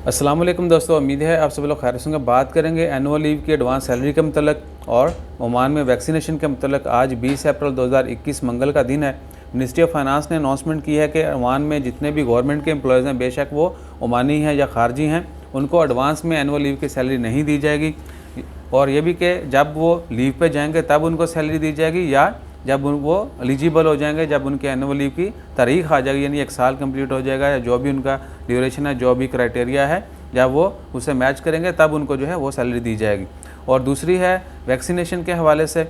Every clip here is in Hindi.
अस्सलाम वालेकुम दोस्तों, उम्मीद है आप सब लोग खैर से होंगे। बात करेंगे एनुअल लीव की एडवांस सैलरी के मतलब और ओमान में वैक्सीनेशन के मतलब। आज 20 अप्रैल 2021 मंगल का दिन है। मिनिस्ट्री ऑफ फाइनेंस ने अनाउंसमेंट की है कि ओमान में जितने भी गवर्नमेंट के एम्प्लॉयज़ हैं, बेशक वो ओमानी हैं या खारजी हैं, उनको एडवांस में एनुअल लीव की सैलरी नहीं दी जाएगी। और ये भी कि जब वो लीव पे जाएंगे तब उनको सैलरी दी जाएगी, या जब वो एलिजिबल हो जाएंगे, जब उनके एनुअल लीव की तारीख आ जाएगी, यानी 1 साल कंप्लीट हो जाएगा या जो भी उनका ड्यूरेशन है, जो भी क्राइटेरिया है, जब वो उसे मैच करेंगे तब उनको जो है वो सैलरी दी जाएगी। और दूसरी है वैक्सीनेशन के हवाले से।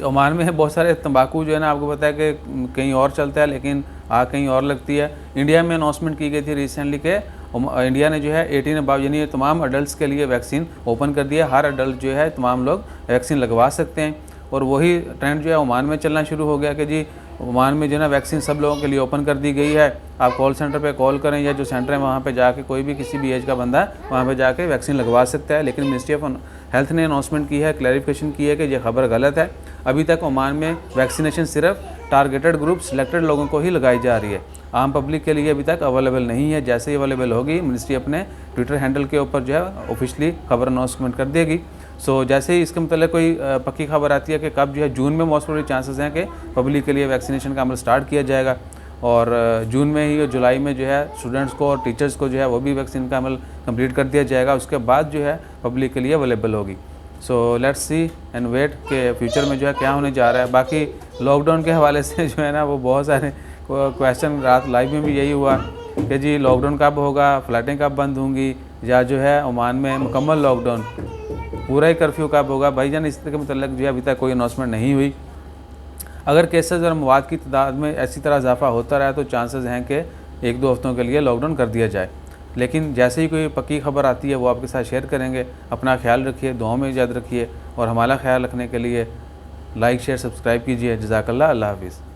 ओमान में बहुत सारे तंबाकू जो है ना, आपको पता है कि कहीं और चलता है लेकिन आग कहीं और लगती है। इंडिया में अनाउंसमेंट की गई थी रिसेंटली के इंडिया ने जो है 18 अबव यानी तमाम अडल्ट के लिए वैक्सीन ओपन कर दिया। हर अडल्ट जो है तमाम लोग वैक्सीन लगवा सकते हैं। और वही ट्रेंड जो है ओमान में चलना शुरू हो गया कि जी ओमान में जो है ना वैक्सीन सब लोगों के लिए ओपन कर दी गई है। आप कॉल सेंटर पे कॉल करें या जो सेंटर है वहाँ पे जाके कोई भी किसी भी एज का बंदा वहाँ पे जाके वैक्सीन लगवा सकता है। लेकिन मिनिस्ट्री ऑफ हेल्थ ने अनाउंसमेंट की है, क्लैरिफिकेशन की है कि ये खबर गलत है। अभी तक ओमान में वैक्सीनेशन सिर्फ टारगेटेड ग्रुप सिलेक्टेड लोगों को ही लगाई जा रही है, आम पब्लिक के लिए अभी तक अवेलेबल नहीं है। जैसे ही अवेलेबल होगी मिनिस्ट्री अपने ट्विटर हैंडल के ऊपर जो है ऑफिशियली खबर अनाउंसमेंट कर देगी। सो जैसे ही इसके मतलब कोई पक्की खबर आती है कि कब जो है जून में मोस्ट प्रोबेबली चांसेस हैं कि पब्लिक के लिए वैक्सीनेशन का अमल स्टार्ट किया जाएगा। और जून में ही और जुलाई में जो है स्टूडेंट्स को और टीचर्स को जो है वो भी वैक्सीन का अमल कंप्लीट कर दिया जाएगा। उसके बाद जो है पब्लिक के लिए अवेलेबल होगी। So let's see and wait के फ्यूचर में जो है क्या होने जा रहा है। बाकी लॉकडाउन के हवाले से जो है ना वो बहुत सारे क्वेश्चन, रात लाइव में भी यही हुआ कि जी लॉकडाउन कब होगा, फ़्लाइटें कब बंद होंगी, या जो है ओमान में मुकम्मल लॉकडाउन पूरा ही कर्फ्यू कब होगा। भाईजान इस तरह के मतलब जो है अभी तक कोई अनाउंसमेंट नहीं हुई। अगर केसेस और मवाद की तादाद में ऐसी तरह इजाफा होता रहा तो चांसेस हैं कि 1-2 हफ्तों के लिए लॉकडाउन कर दिया जाए। लेकिन जैसे ही कोई पक्की खबर आती है वो आपके साथ शेयर करेंगे। अपना ख्याल रखिए, दुआओं में याद रखिए और हमारा ख्याल रखने के लिए लाइक शेयर सब्सक्राइब कीजिए। जज़ाकल्लाह, अल्लाह हाफ़िज़।